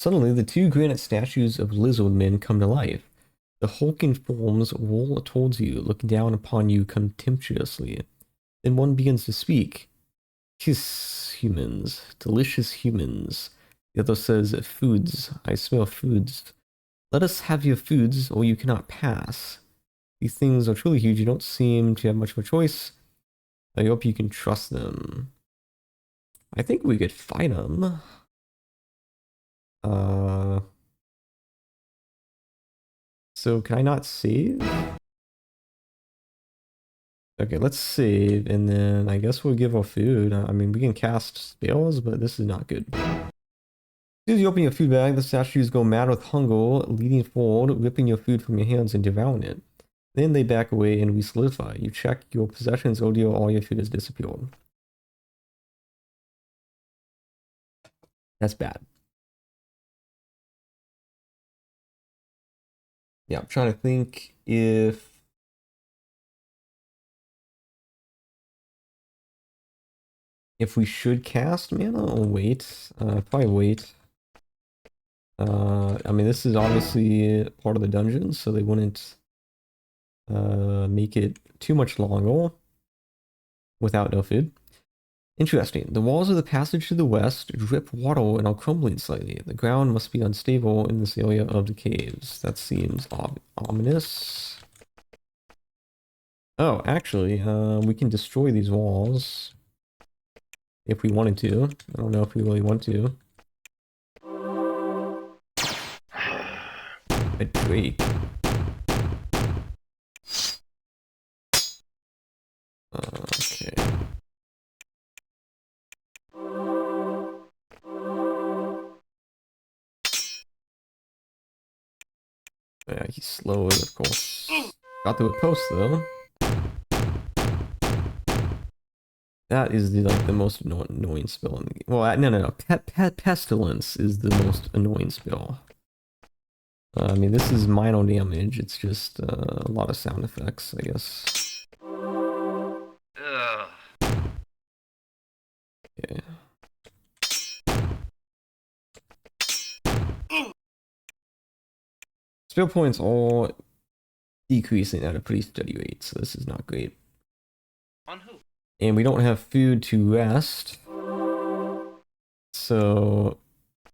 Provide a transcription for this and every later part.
Suddenly, the two granite statues of lizard men come to life. The hulking forms roll towards you, looking down upon you contemptuously. Then one begins to speak. Kiss humans, delicious humans. The other says, foods, I smell foods. Let us have your foods, or you cannot pass. These things are truly huge, you don't seem to have much of a choice. I hope you can trust them. I think we could fight them. So can I not save? Okay, let's save, and then I guess we'll give our food. I mean, we can cast spells, but this is not good. As soon as you open your food bag, the statues go mad with hunger, leading forward, ripping your food from your hands and devouring it. Then they back away and re-solidify. You check your possessions, oh dear, all your food has disappeared. That's bad. Yeah, I'm trying to think if we should cast mana or wait. Probably wait. I mean, this is obviously part of the dungeon, so they wouldn't make it too much longer without no food. Interesting. The walls of the passage to the west drip water and are crumbling slightly. The ground must be unstable in this area of the caves. That seems ominous. Oh, actually, we can destroy these walls if we wanted to. I don't know if we really want to. But wait. Okay. Yeah, he's slow, of course. Got through a post though. That is like the most annoying spell in the game. Well, no. Pestilence is the most annoying spell. I mean, this is minor damage. It's just a lot of sound effects, I guess. Okay. Spell points all decreasing at a pretty steady rate, so this is not great. On who? And we don't have food to rest, so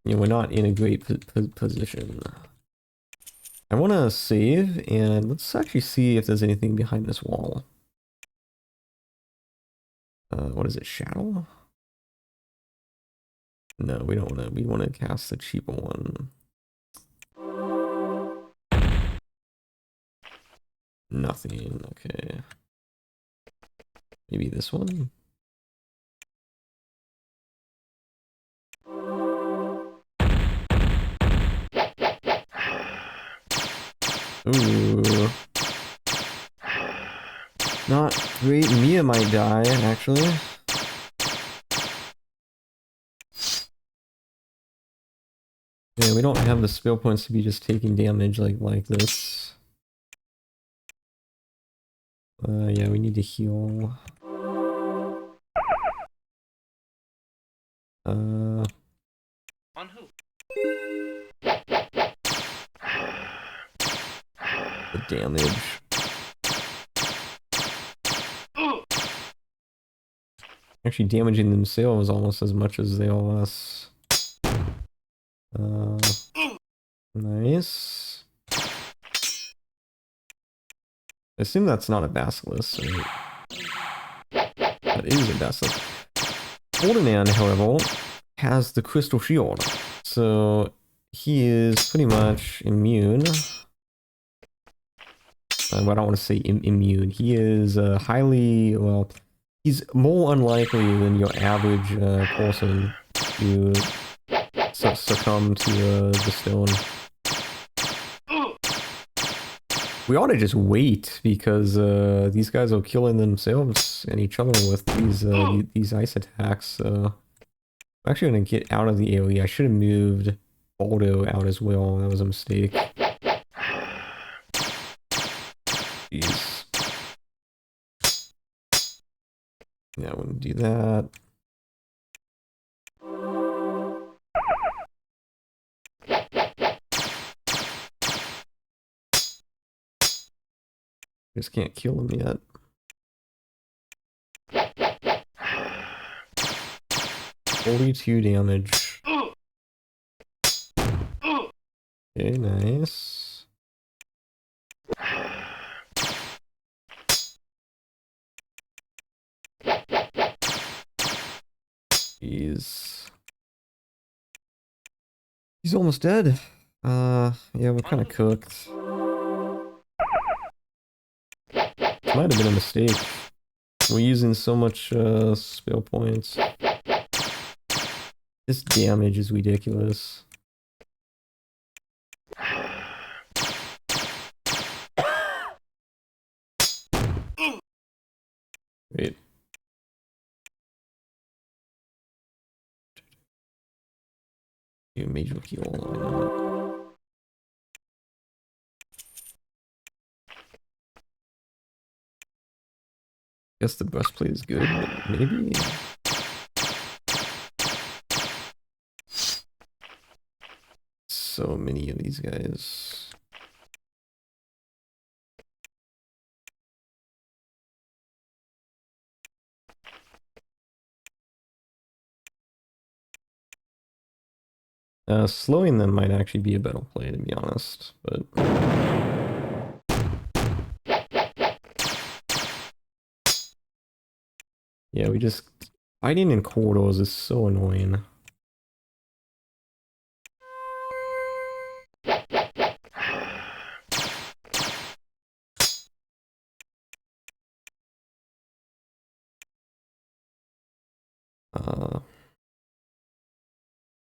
you know we're not in a great position. I want to save, and let's actually see if there's anything behind this wall. What is it? Shadow? No, we don't want to. We want to cast the cheaper one. Nothing. Okay. Maybe this one? Ooh. Not great. Mia might die, actually. Yeah, we don't have the spell points to be just taking damage like this. Yeah, we need to heal. On who? The damage. Actually damaging themselves almost as much as they are us. Nice. I assume that's not a basilisk, right? That is a basilisk. Ferdinand, however, has the crystal shield, so he is pretty much immune. I don't want to say immune. He is highly, well, he's more unlikely than your average person to succumb to the stone. We ought to just wait because these guys are killing themselves and each other with these ice attacks. So I'm actually gonna get out of the area. I should have moved Baldo out as well. That was a mistake. Jeez. Yeah, I wouldn't do that. Just can't kill him yet. 42 damage. Okay, nice. He's almost dead. Yeah, we're kind of cooked. Might have been a mistake. We're using so much spell points. This damage is ridiculous. Wait. You major heal, why not? Guess the breastplate is good, maybe? So many of these guys. Slowing them might actually be a better play, to be honest, but... Yeah, we just... Fighting in corridors is so annoying.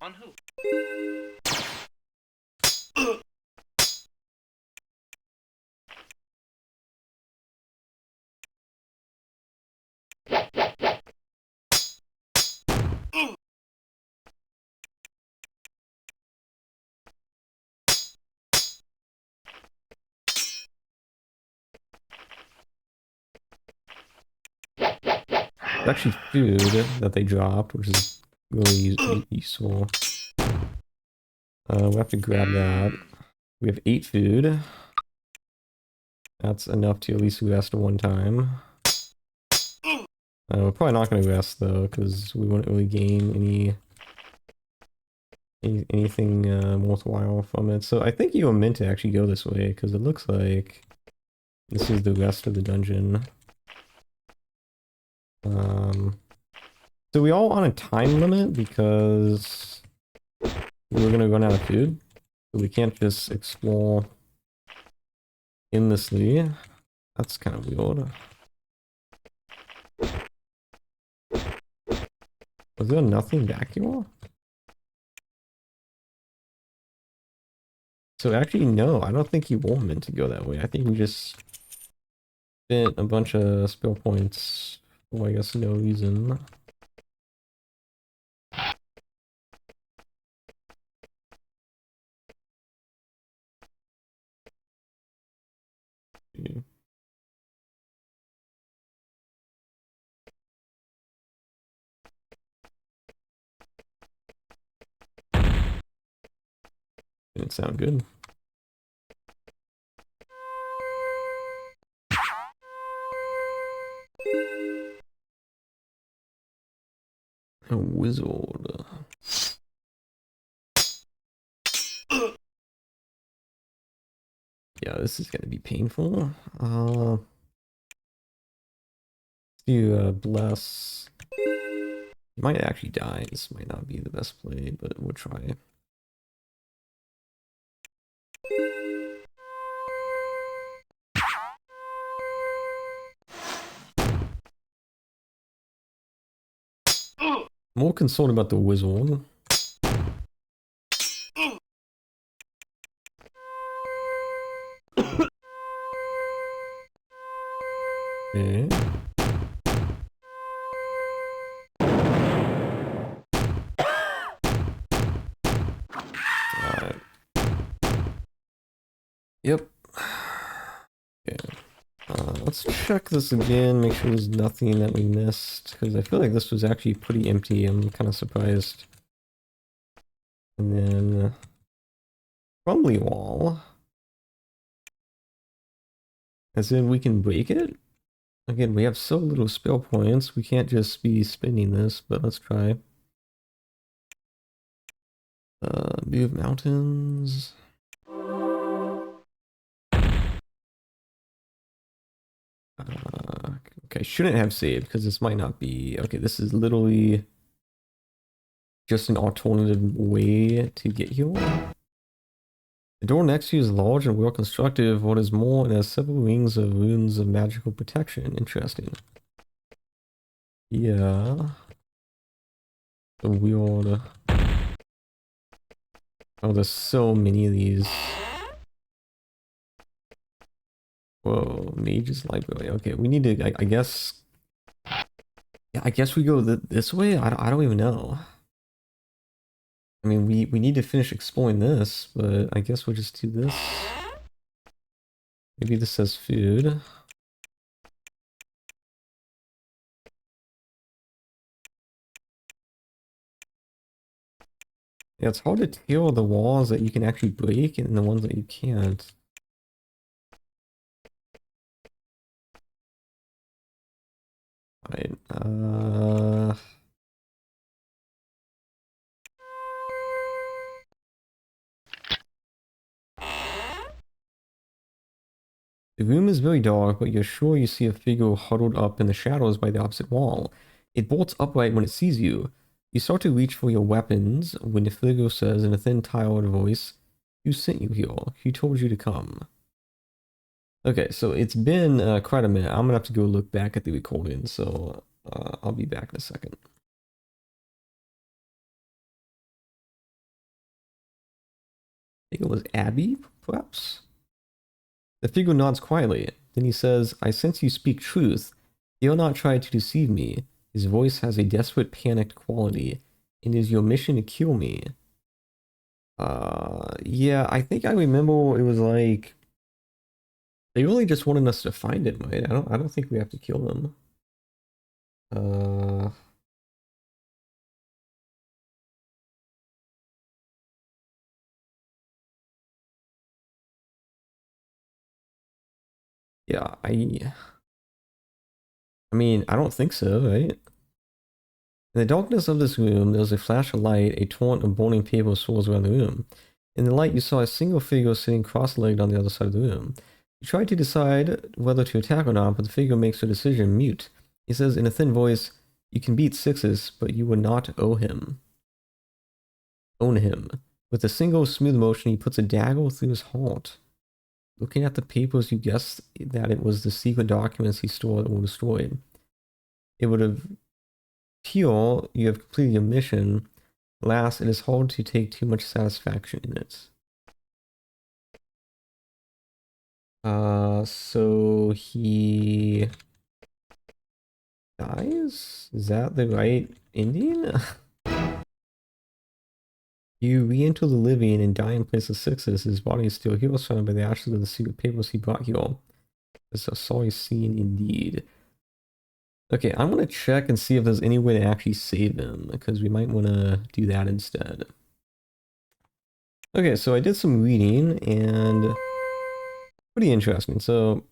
On who? It's actually food that they dropped, which is really useful. We have to grab that. We have 8 food. That's enough to at least rest one time. We're probably not going to rest though, because we wouldn't really gain anything worthwhile from it. So I think you were meant to actually go this way, because it looks like this is the rest of the dungeon. So we all on a time limit because we're going to run out of food. So we can't just explore endlessly. That's kind of weird. Was there nothing back here? So actually, no, I don't think you were meant to go that way. I think we just spent a bunch of spell points for, I guess, no reason. Yeah. Didn't sound good. A wizard. Yeah, this is gonna be painful. Do bless. You might actually die. This might not be the best play, but we'll try. More concerned about the wizard. Okay. Alright. Yep. Okay. Let's check this again, make sure there's nothing that we missed, because I feel like this was actually pretty empty. I'm kind of surprised. And then crumbly wall. As in we can break it? Again, we have so little spell points, we can't just be spinning this, but let's try. Move mountains. Okay, shouldn't have saved because this might not be... Okay, this is literally just an alternative way to get here. The door next to you is large and well constructed. What is more, it has several rings of runes of magical protection. Interesting. Yeah. The weird... Oh, there's so many of these. Whoa, Mage's Library. Okay, we need to, I guess... Yeah, I guess we go this way? I don't even know. I mean, we need to finish exploring this, but I guess we'll just do this. Maybe this says food. Yeah, it's hard to tell the walls that you can actually break and the ones that you can't. Right, the room is very dark, but you're sure you see a figure huddled up in the shadows by the opposite wall. It bolts upright when it sees you. You start to reach for your weapons when the figure says in a thin, tired voice, "Who sent you here? Who told you to come?" Okay, so it's been quite a minute. I'm gonna have to go look back at the recording, so I'll be back in a second. I think it was Abby, perhaps? The figure nods quietly. Then he says, "I sense you speak truth. Dare not try to deceive me." His voice has a desperate, panicked quality. "It is your mission to kill me." Yeah, I think I remember it was like... They really just wanted us to find it, right? I don't think we have to kill them. Yeah, I mean, I don't think so, right? In the darkness of this room, there was a flash of light. A torrent of burning paper swirls around the room. In the light, you saw a single figure sitting cross-legged on the other side of the room. You tried to decide whether to attack or not, but the figure makes her decision mute. He says in a thin voice, "You can beat Sixus, but you will not own him." With a single smooth motion, he puts a dagger through his heart. Looking at the papers, you guessed that it was the secret documents he stole that were destroyed. It would have appear you have completed your mission. Alas, it is hard to take too much satisfaction in it. So he dies? Is that the right ending? You re-enter the living and die in place of Sixus. His body is still here, surrounded by the ashes of the secret papers he brought you. It's a sorry scene indeed. Okay, I'm gonna check and see if there's any way to actually save him, because we might want to do that instead. Okay, so I did some reading, and pretty interesting. So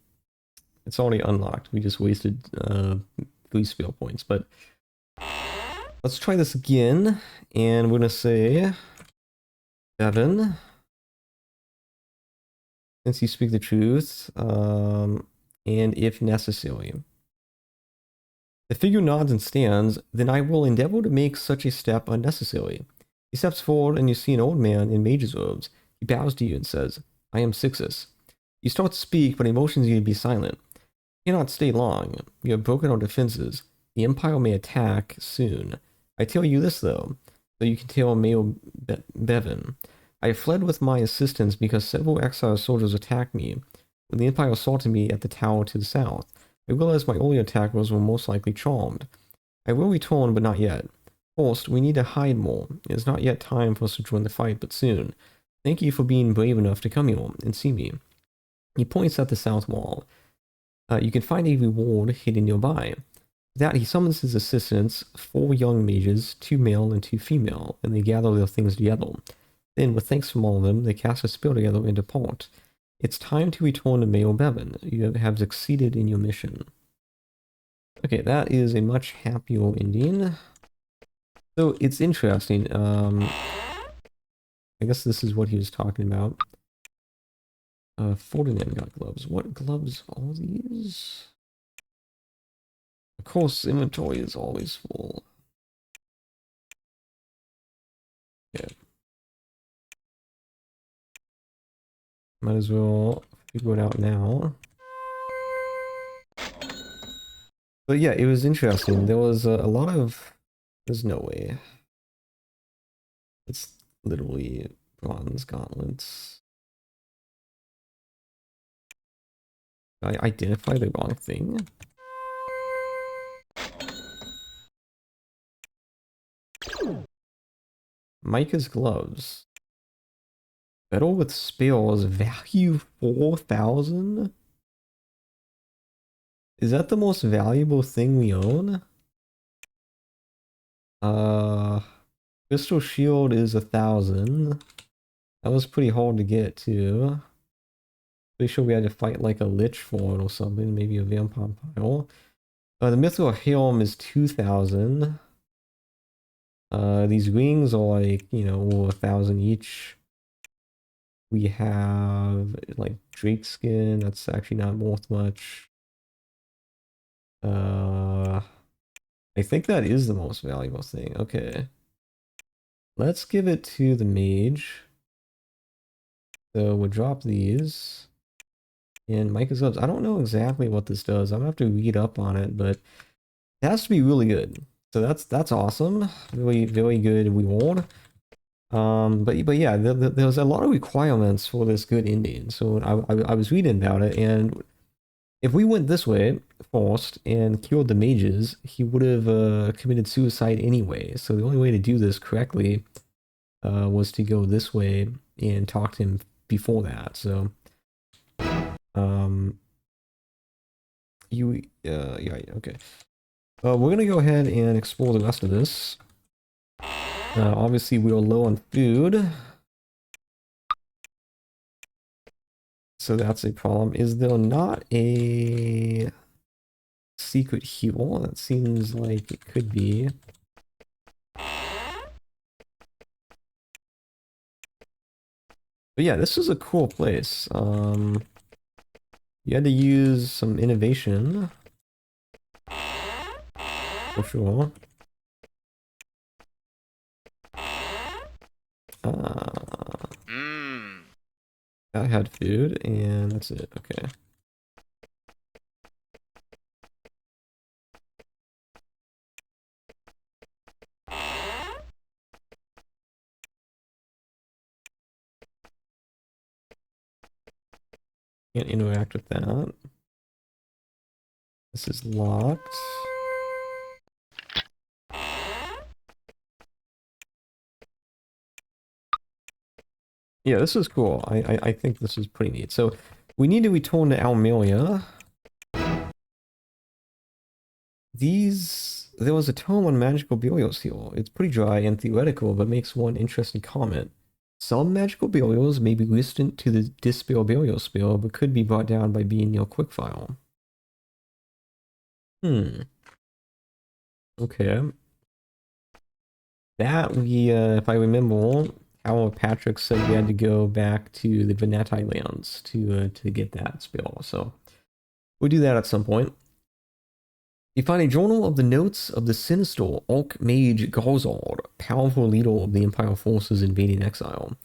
it's already unlocked. We just wasted 3 spell points, but let's try this again, and we're gonna say 7. Since you speak the truth, and if necessary. The figure nods and stands. Then I will endeavor to make such a step unnecessary. He steps forward and you see an old man in mage's robes. He bows to you and says, "I am Sixus." You start to speak, but he motions you to be silent. You cannot stay long. You have broken our defenses. The Empire may attack soon. I tell you this, though, so you can tell Mayor Bevan. I have fled with my assistants because several exile soldiers attacked me when the Empire assaulted me at the tower to the south. I realized my earlier attackers were most likely charmed. I will return, but not yet. First, we need to hide more. It is not yet time for us to join the fight, but soon. Thank you for being brave enough to come here and see me. He points at the south wall. You can find a reward hidden nearby. With that, he summons his assistants, 4 young mages, 2 male and 2 female, and they gather their things together. Then, with thanks from all of them, they cast a spell together and depart. It's time to return to Male Bevan. You have succeeded in your mission. Okay, that is a much happier ending. So it's interesting. I guess this is what he was talking about. Ferdinand got gloves. What gloves are these? Of course, inventory is always full. Yeah. Might as well figure it out now. But yeah, it was interesting. There was a lot of... There's no way. It's literally bronze gauntlets. I identify the wrong thing? Micah's gloves. Battle with spells. Value 4,000? Is that the most valuable thing we own? Crystal Shield is 1,000. That was pretty hard to get too. Pretty sure we had to fight like a lich for it or something, maybe a vampire pile. The Mithril Helm is 2,000. These wings are like, you know, 1,000 each. We have like Drake skin, that's actually not worth much. I think that is the most valuable thing. Okay. Let's give it to the mage. So we'll drop these. And Micah's gloves. I don't know exactly what this does. I'm gonna have to read up on it, but it has to be really good. So that's awesome. Really, very good reward. But yeah, there was a lot of requirements for this good ending. So I was reading about it, and if we went this way first and killed the mages, he would have committed suicide anyway. So the only way to do this correctly was to go this way and talk to him before that. So yeah, okay. We're gonna go ahead and explore the rest of this. Obviously we are low on food, so that's a problem. Is there not a secret heal? That seems like it could be. But yeah, this is a cool place. You had to use some innovation for sure. I had food and that's it. Okay. Can't interact with that. This is locked. Yeah, this is cool. I think this is pretty neat. So we need to return to Almeria. There was a tome on magical burials here. It's pretty dry and theoretical, but makes one interesting comment. Some magical burials may be resistant to the Dispel Burial spell, but could be brought down by being near Quickfire. Okay. That we, if I remember, Howard Patrick said we had to go back to the Veneti lands to get that spell. So we'll do that at some point. You find a journal of the notes of the sinister Orc Mage Garzard, powerful leader of the Empire forces invading Exile.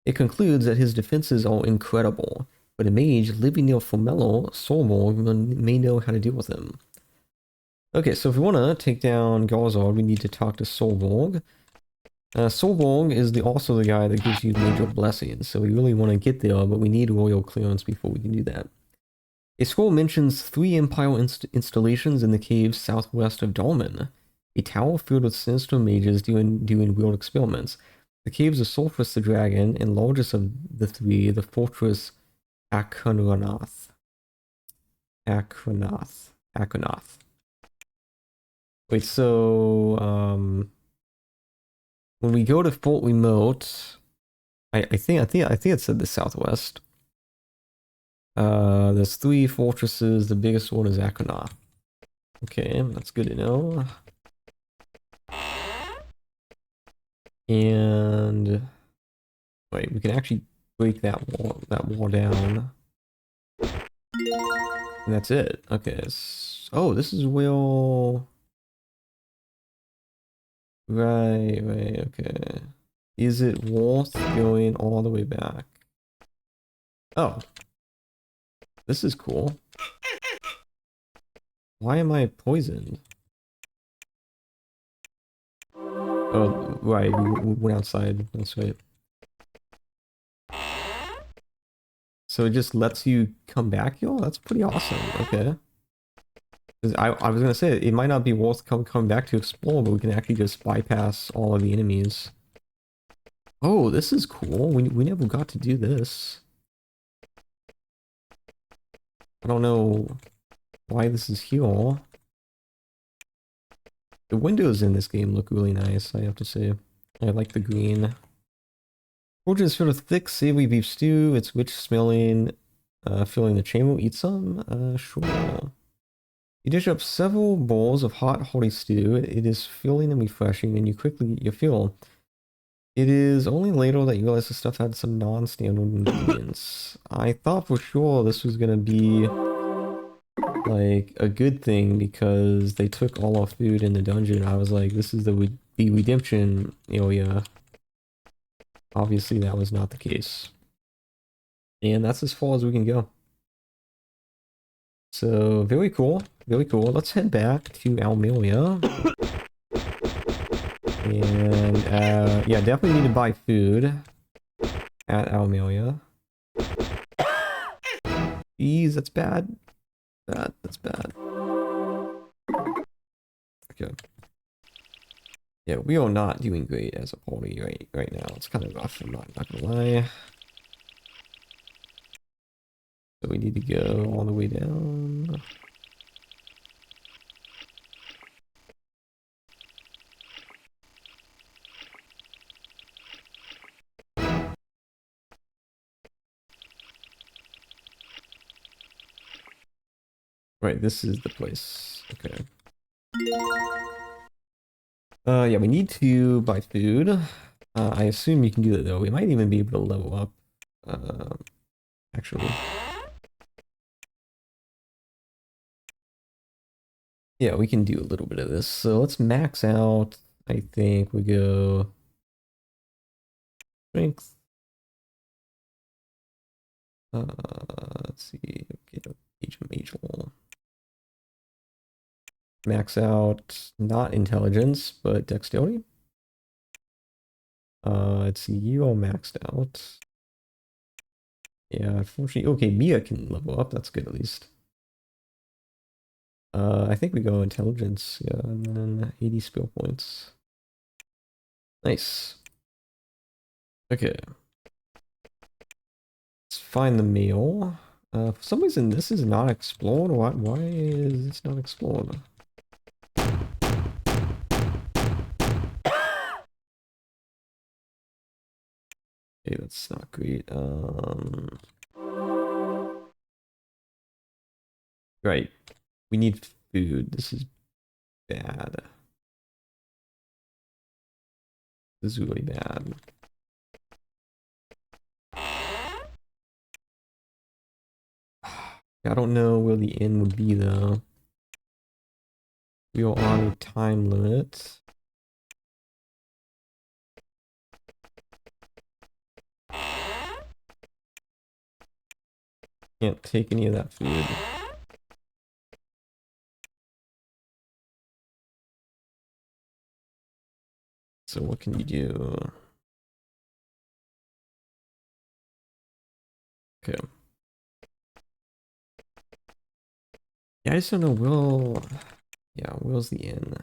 It concludes that his defenses are incredible, but a mage living near Formello, Solborg, may know how to deal with him. Okay, so if we want to take down Garzard, we need to talk to Solborg. Solborg is also the guy that gives you major blessings, so we really want to get there, but we need royal clearance before we can do that. A scroll mentions 3 Empire installations in the caves southwest of Dolmen. A tower filled with sinister mages doing weird experiments. The caves of Sulfurus the Dragon, and largest of the 3, the fortress Akonath. Wait, so when we go to Fort Remote, I think it said the southwest. There's 3 fortresses. The biggest one is Akonoth. Okay, that's good to know. And wait, we can actually break that wall down. And that's it. Okay. Oh, this is Will. Right, okay. Is it worth going all the way back? Oh, this is cool. Why am I poisoned? Oh, right, we went outside. That's right. So it just lets you come back, y'all? That's pretty awesome. Okay. 'Cause I was gonna say, it might not be worth coming back to explore, but we can actually just bypass all of the enemies. Oh, this is cool. We never got to do this. I don't know why this is here. The windows in this game look really nice, I have to say. I like the green. Porridge is sort of thick, savory beef stew. It's rich smelling. Filling the chamber. Eat some? Sure. You dish up several bowls of hot, hearty stew. It is filling and refreshing, and you quickly get your fill. It is only later that you realize the stuff had some non-standard ingredients. I thought for sure this was gonna be like a good thing because they took all our food in the dungeon. I was like, this is the redemption area. Obviously, that was not the case. And that's as far as we can go. So, very cool. Very cool. Let's head back to Almeria. And, yeah, definitely need to buy food at Almeria. Jeez, that's bad. That's bad. Okay. Yeah, we are not doing great as a party right now. It's kind of rough, I'm not gonna lie. So we need to go all the way down. Right, this is the place. Okay. Yeah, we need to buy food. I assume you can do that though. We might even be able to level up. Actually. Yeah, we can do a little bit of this. So let's max out. I think we go strength. Let's see. Okay, mage level. Max out not intelligence, but dexterity. Let's see. You all maxed out. Yeah, unfortunately. Okay, Mia can level up. That's good at least. I think we go intelligence, yeah, and then 80 skill points. Nice. Okay. Let's find the meal. For some reason this is not explored. Why is this not explored? Okay, that's not great. Right. We need food. This is bad. This is really bad. I don't know where the inn would be though. We are on a time limit. Can't take any of that food. So what can you do? Okay. Yeah, I just don't know. Yeah, Will's the inn.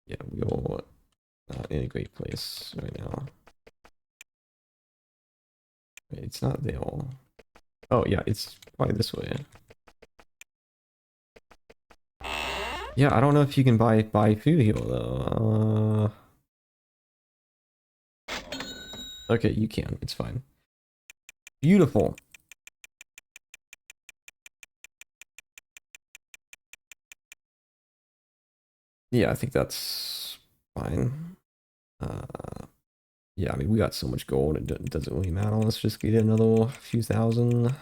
Yeah, Will not in a great place right now. Wait, it's not there. Oh yeah, it's probably this way. Yeah, I don't know if you can buy food here though. Okay, you can. It's fine. Beautiful. Yeah, I think that's fine. Yeah, I mean, we got so much gold, it doesn't really matter. Let's just get another few thousand.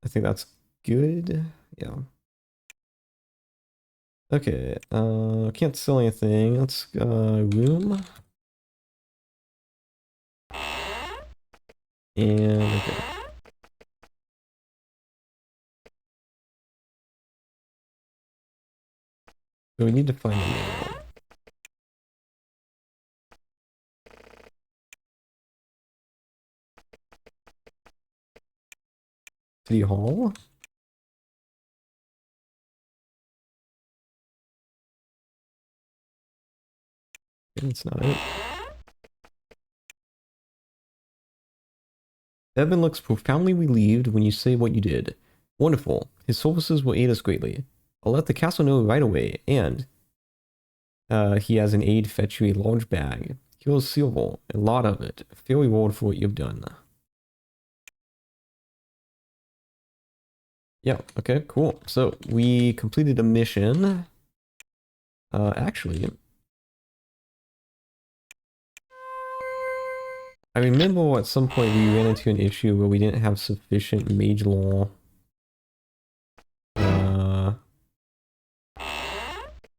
I think that's good. Yeah. Okay, can't sell anything. Let's, room. And, okay. So we need to find the manual. City Hall? That's not it. Evan looks profoundly relieved when you say what you did. Wonderful. His services will aid us greatly. I'll let the castle know right away, and he has an aide fetch you a large bag. He'll silver, a lot of it. Fair reward for what you've done. Yeah, okay, cool. So we completed a mission. Actually, I remember at some point we ran into an issue where we didn't have sufficient mage law.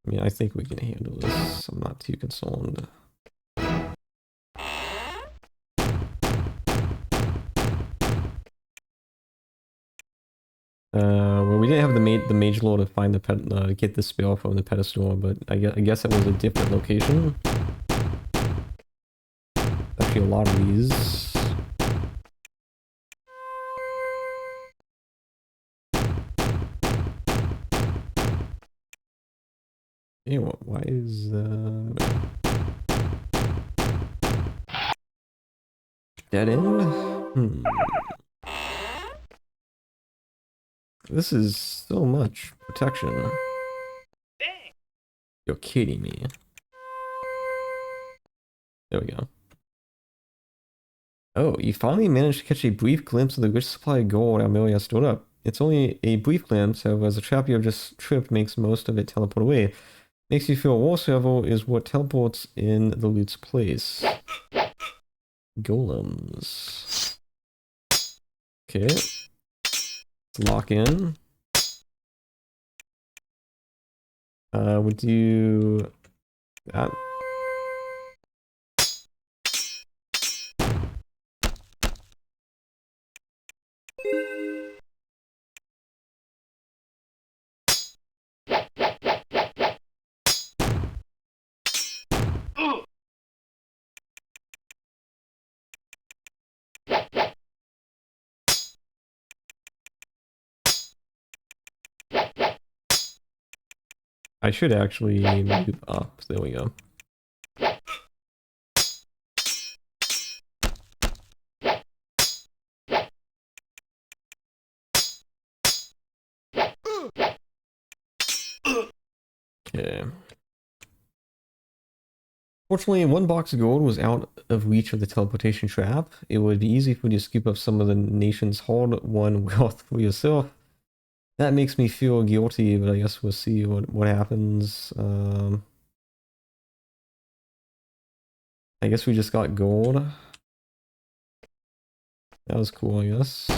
I mean, I think we can handle this. I'm not too concerned. Well, we didn't have the mage lore to find the get the spell from the pedestal, but I guess it was a different location. Actually, a lot of these. Anyway, why is dead end? This is so much protection. Dang. You're kidding me. There we go. Oh, you finally managed to catch a brief glimpse of the rich supply of gold Amelia stored up. It's only a brief glimpse, however, as the trap you have just tripped makes most of it teleport away. Makes you feel worse, however, is what teleports in the loot's place. Golems. Okay. Let's lock in. We'll do that. I should actually move up. There we go. Okay. Fortunately, one box of gold was out of reach of the teleportation trap. It would be easy for you to scoop up some of the nation's hard-won wealth for yourself. That makes me feel guilty, but I guess we'll see what happens. I guess we just got gold. That was cool, I guess.